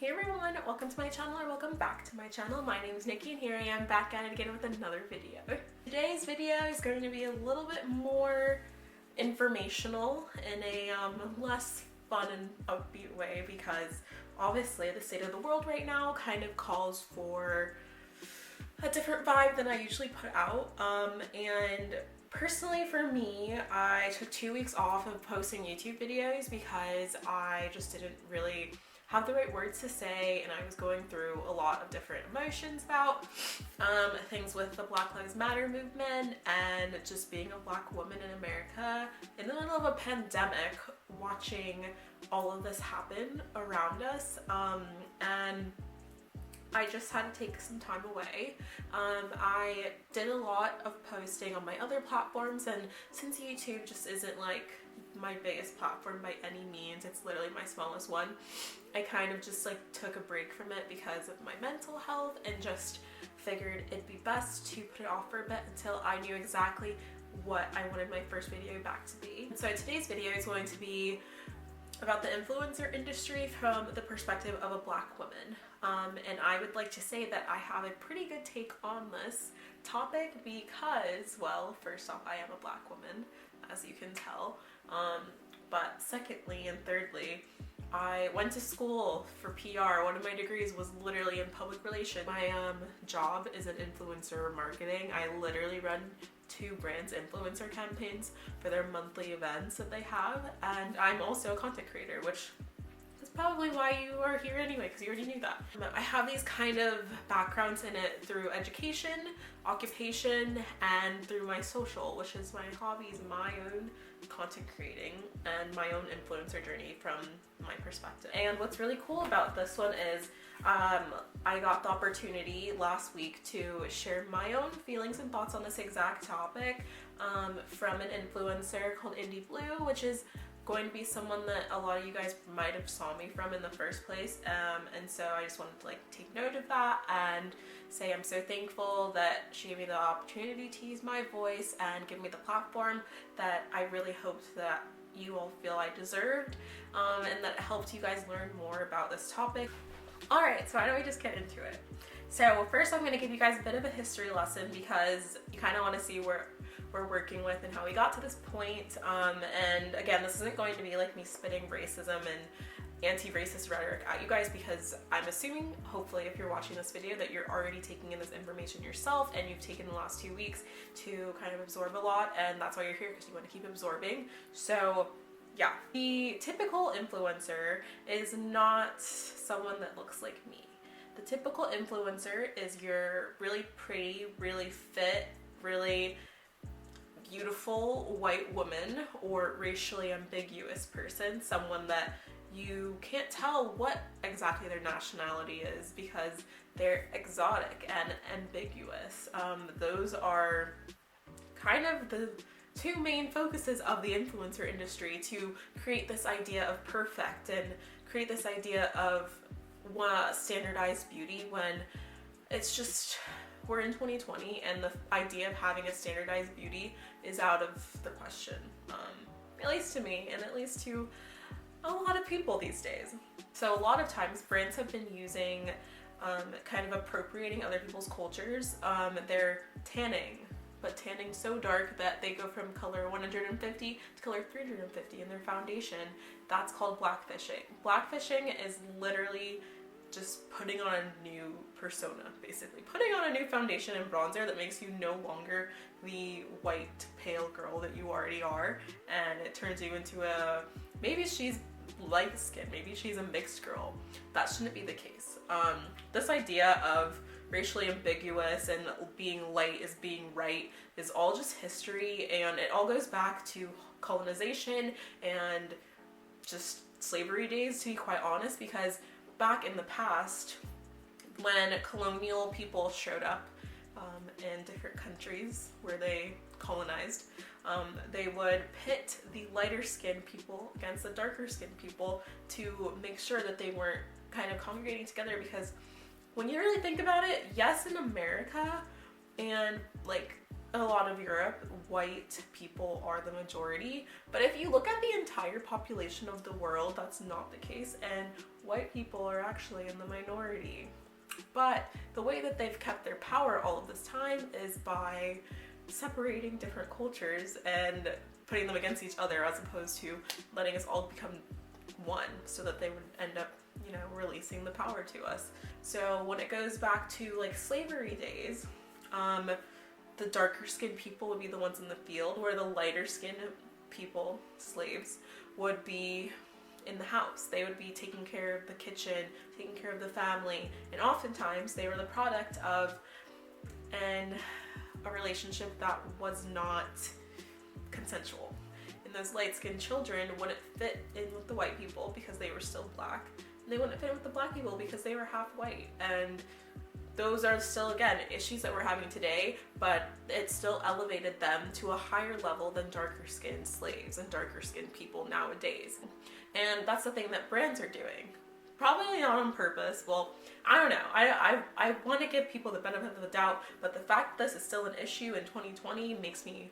Hey everyone, welcome to my channel or welcome back to my channel. My name is Nikki and here I am back at it again with another video. Today's video is going to be a little bit more informational in a less fun and upbeat way because obviously the state of the world right now kind of calls for a different vibe than I usually put out. And personally for me, I took 2 weeks off of posting YouTube videos because I just didn't really have the right words to say, and I was going through a lot of different emotions about things with the Black Lives Matter movement and just being a Black woman in America in the middle of a pandemic, watching all of this happen around us, and I just had to take some time away. I did a lot of posting on my other platforms, and since YouTube just isn't like my biggest platform by any means, it's literally my smallest one, I kind of just like took a break from it because of my mental health and just figured it'd be best to put it off for a bit until I knew exactly what I wanted my first video back to be. So today's video is going to be about the influencer industry from the perspective of a Black woman. And I would like to say that I have a pretty good take on this topic because, well, first off, I am a Black woman, as you can tell. But secondly and thirdly, I went to school for PR. One of my degrees was literally in public relations. My job is in influencer marketing. I literally run 2 brands' influencer campaigns for their monthly events that they have, and I'm also a content creator, which is probably why you are here anyway, because you already knew that. I have these kind of backgrounds in it through education, occupation, and through my social, which is my hobbies, my own content creating, and my own influencer journey from my perspective. And what's really cool about this one is I got the opportunity last week to share my own feelings and thoughts on this exact topic from an influencer called Indie Blue, which is going to be someone that a lot of you guys might have saw me from in the first place, and so I just wanted to like take note of that and say I'm so thankful that she gave me the opportunity to use my voice and give me the platform that I really hoped that you all feel I deserved, and that it helped you guys learn more about this topic. Alright, so why don't we just get into it? So first I'm going to give you guys a bit of a history lesson because you kind of want to see where we're working with and how we got to this point. And again, this isn't going to be like me spitting racism and anti-racist rhetoric at you guys because I'm assuming, hopefully, if you're watching this video that you're already taking in this information yourself and you've taken the last 2 weeks to kind of absorb a lot, and that's why you're here, because you want to keep absorbing. So yeah, the typical influencer is not someone that looks like me. The typical influencer is your really pretty, really fit, really beautiful white woman or racially ambiguous person, someone that you can't tell what exactly their nationality is because they're exotic and ambiguous. Those are kind of the 2 main focuses of the influencer industry, to create this idea of perfect and create this idea of standardized beauty when it's just, we're in 2020 and the idea of having a standardized beauty is out of the question, at least to me and at least to a lot of people these days. So a lot of times brands have been using kind of appropriating other people's cultures. They're tanning, but tanning so dark that they go from color 150 to color 350 in their foundation. That's called blackfishing. Blackfishing is literally just putting on a new persona, basically. Putting on a new foundation and bronzer that makes you no longer the white, pale girl that you already are, and it turns you into a, maybe she's light skinned, maybe she's a mixed girl. That shouldn't be the case. This idea of racially ambiguous and being light is being right is all just history, and it all goes back to colonization and just slavery days, to be quite honest, because back in the past when colonial people showed up in different countries where they colonized, they would pit the lighter skinned people against the darker skinned people to make sure that they weren't kind of congregating together, because when you really think about it, yes, in America and like a lot of Europe, white people are the majority, but if you look at the entire population of the world, that's not the case, and white people are actually in the minority. But the way that they've kept their power all of this time is by separating different cultures and putting them against each other, as opposed to letting us all become one, so that they would end up, you know, releasing the power to us. So when it goes back to like slavery days, the darker skinned people would be the ones in the field, where the lighter skinned people, slaves, would be in the house. They would be taking care of the kitchen, taking care of the family, and oftentimes they were the product of a relationship that was not consensual. And those light-skinned children wouldn't fit in with the white people because they were still black, and they wouldn't fit in with the black people because they were half white. And those are still, again, issues that we're having today, but it still elevated them to a higher level than darker skinned slaves and darker skinned people nowadays. And that's the thing that brands are doing. Probably not on purpose. Well, I don't know. I want to give people the benefit of the doubt, but the fact that this is still an issue in 2020 makes me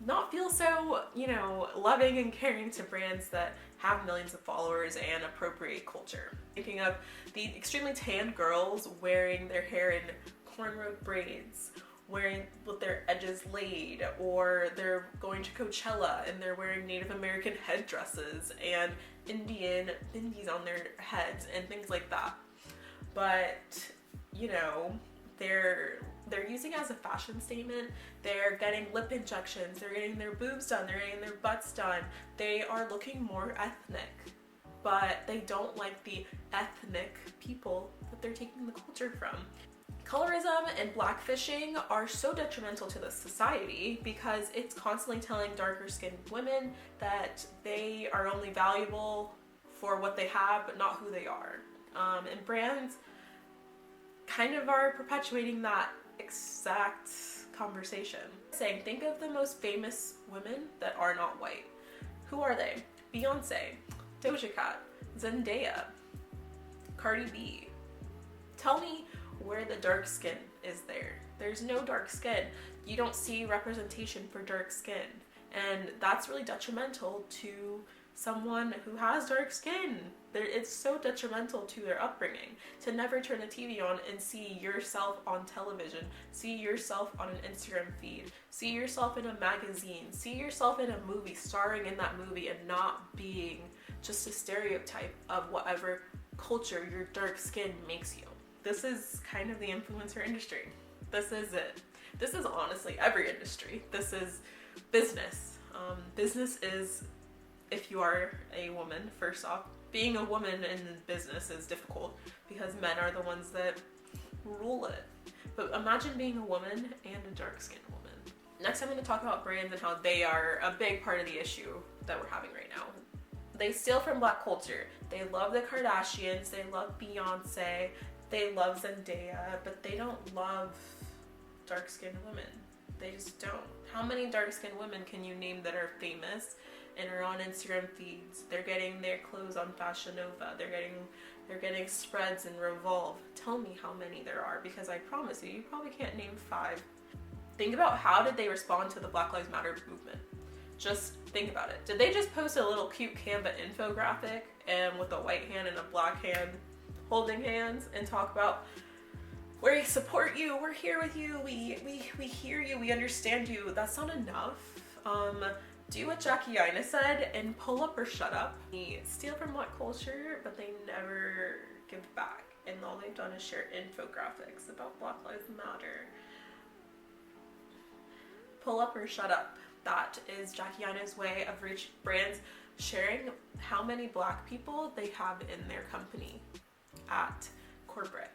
not feel so, you know, loving and caring to brands that have millions of followers and appropriate culture. Thinking of the extremely tan girls wearing their hair in cornrow braids, wearing with their edges laid, or they're going to Coachella and they're wearing Native American headdresses and Indian bindis on their heads and things like that. But, you know, they're using it as a fashion statement. They're getting lip injections, they're getting their boobs done, they're getting their butts done. They are looking more ethnic, but they don't like the ethnic people that they're taking the culture from. Colorism and blackfishing are so detrimental to the society because it's constantly telling darker skinned women that they are only valuable for what they have but not who they are. And brands kind of are perpetuating that exact conversation. Saying, think of the most famous women that are not white. Who are they? Beyonce, Doja Cat, Zendaya, Cardi B. Tell me where the dark skin is there. There's no dark skin. You don't see representation for dark skin. And that's really detrimental to someone who has dark skin. It's so detrimental to their upbringing to never turn the TV on and see yourself on television, see yourself on an Instagram feed, see yourself in a magazine, see yourself in a movie, starring in that movie, and not being just a stereotype of whatever culture your dark skin makes you. This is kind of the influencer industry. This is it. This is honestly every industry. This is business. Business is, if you are a woman, first off, being a woman in business is difficult because men are the ones that rule it. But imagine being a woman and a dark-skinned woman. Next, I'm going to talk about brands and how they are a big part of the issue that we're having right now. They steal from black culture. They love the Kardashians, they love Beyonce, they love Zendaya, but they don't love dark-skinned women. They just don't. How many dark-skinned women can you name that are famous and are on Instagram feeds? They're getting their clothes on Fashion Nova. They're getting spreads in Revolve. Tell me how many there are, because I promise you probably can't name 5. Think about how did they respond to the Black Lives Matter movement. Just think about it. Did they just post a little cute Canva infographic and with a white hand and a black hand holding hands and talk about, we support you, we're here with you, we hear you, we understand you? That's not enough. Do what Jackie Aina said and pull up or shut up. They steal from black culture, but they never give back. And all they've done is share infographics about Black Lives Matter. Pull up or shut up. That is Jackie Aina's way of reaching brands, sharing how many black people they have in their company at corporate.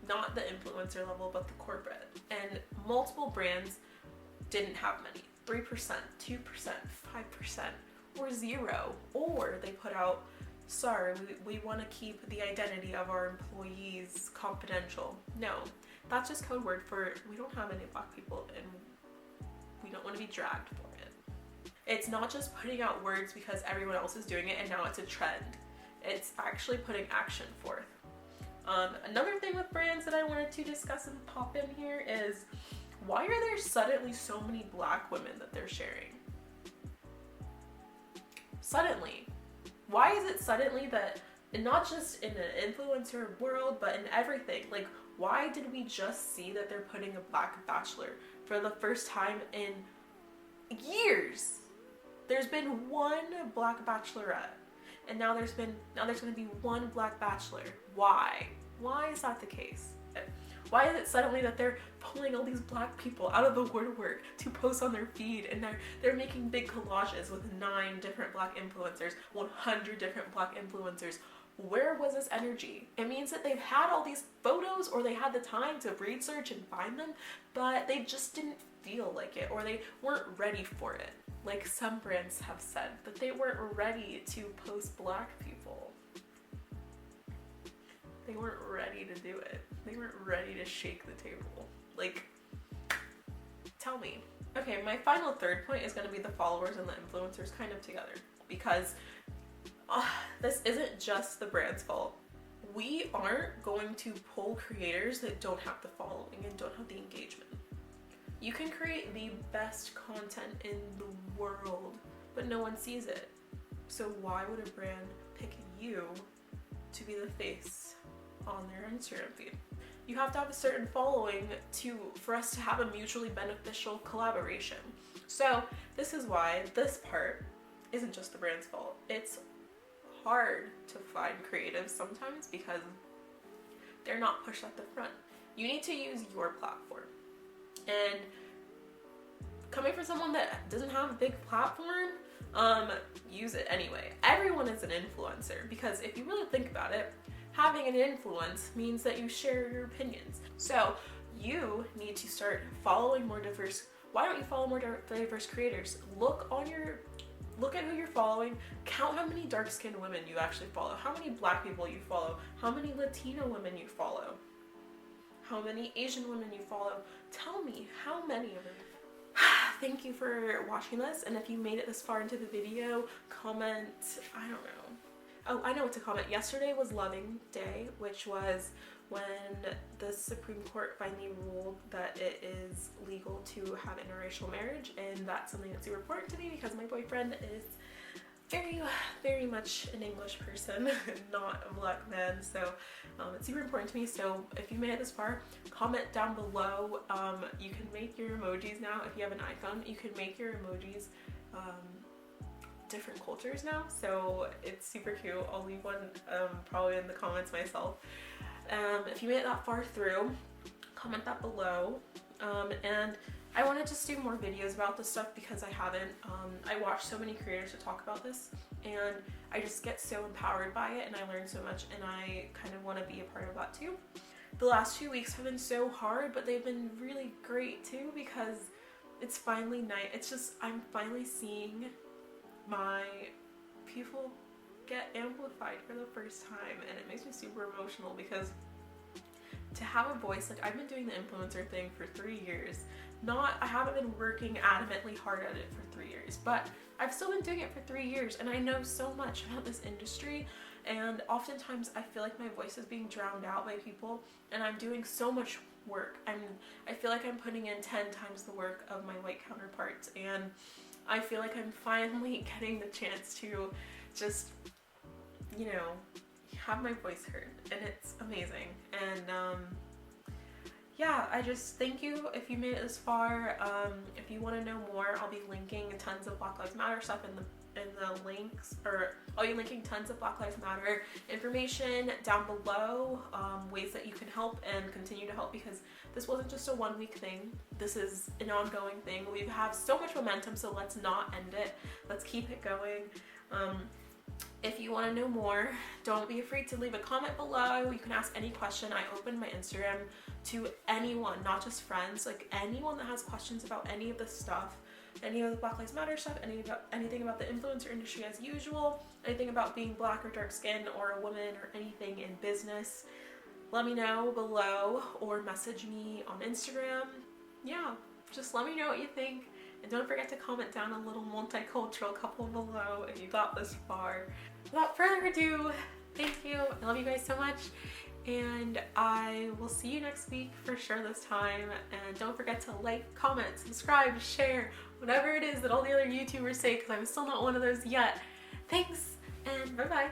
Not the influencer level, but the corporate. And multiple brands didn't have many. 3%, 2%, 5%, or 0. Or they put out, sorry, we want to keep the identity of our employees confidential. No, that's just code word for we don't have any black people and we don't want to be dragged for it. It's not just putting out words because everyone else is doing it and now it's a trend. It's actually putting action forth. Another thing with brands that I wanted to discuss and pop in here is, why are there suddenly so many black women that they're sharing? Suddenly. Why is it suddenly that And not just in an influencer world, but in everything. Like, why did we just see that they're putting a black bachelor for the first time in years? There's been one black bachelorette, and now there's going to be one black bachelor. Why? Why is that the case? Why is it suddenly that they're pulling all these black people out of the woodwork to post on their feed, and they're making big collages with 9 different black influencers, 100 different black influencers? Where was this energy? It means that they've had all these photos, or they had the time to research and find them, but they just didn't feel like it, or they weren't ready for it. Like some brands have said that they weren't ready to post black people. They weren't ready to do it. They weren't ready to shake the table. Like, tell me. Okay, my final third point is going to be the followers and the influencers kind of together, because this isn't just the brand's fault. We aren't going to pull creators that don't have the following and don't have the engagement. You can create the best content in the world, but no one sees it. So why would a brand pick you to be the face on their Instagram feed? You have to have a certain following for us to have a mutually beneficial collaboration. So this is why this part isn't just the brand's fault. It's hard to find creatives sometimes because they're not pushed at the front. You need to use your platform. And coming from someone that doesn't have a big platform, use it anyway. Everyone is an influencer, because if you really think about it, having an influence means that you share your opinions. So you need to start following more diverse. Why don't you follow more diverse creators? Look at who you're following, count how many dark-skinned women you actually follow, how many black people you follow, how many Latino women you follow, how many Asian women you follow. Tell me how many of them. Thank you for watching this, and if you made it this far into the video, comment, I don't know. Oh, I know what to comment. Yesterday was Loving Day, which was when the Supreme Court finally ruled that it is legal to have interracial marriage, and that's something that's super important to me because my boyfriend is very, very much an English person, not a black man, so it's super important to me. So if you made it this far, comment down below. You can make your emojis now. If you have an iPhone, you can make your emojis different cultures now, so it's super cute. I'll leave one probably in the comments myself. If you made it that far through, comment that below. And I want to just do more videos about this stuff because I haven't. I watch so many creators to talk about this, and I just get so empowered by it, and I learn so much, and I kind of want to be a part of that too. The last 2 weeks have been so hard, but they've been really great too, because it's finally night. It's just, I'm finally seeing my people get amplified for the first time, and it makes me super emotional because to have a voice, like I've been doing the influencer thing for 3 years. I haven't been working adamantly hard at it for 3 years, but I've still been doing it for 3 years, and I know so much about this industry, and oftentimes I feel like my voice is being drowned out by people, and I'm doing so much work. I feel like I'm putting in 10 times the work of my white counterparts, and I feel like I'm finally getting the chance to just, you know, have my voice heard, and it's amazing. And yeah, I just thank you if you made it this far. If you want to know more, I'll be linking tons of Black Lives Matter stuff in the links, or I'll be linking tons of Black Lives Matter information down below, ways that you can help and continue to help, because this wasn't just a 1 week thing. This is an ongoing thing. We have so much momentum, so let's not end it. Let's keep it going. If you want to know more, don't be afraid to leave a comment below. You can ask any question. I open my Instagram to anyone, not just friends, like anyone that has questions about any of this stuff, any of the Black Lives Matter stuff, anything about the influencer industry as usual, anything about being black or dark skinned or a woman or anything in business. Let me know below or message me on Instagram. Yeah, just let me know what you think. And don't forget to comment down a little multicultural couple below if you got this far. Without further ado, thank you. I love you guys so much. And I will see you next week for sure this time. And don't forget to like, comment, subscribe, share, whatever it is that all the other YouTubers say, because I'm still not one of those yet. Thanks, and bye-bye.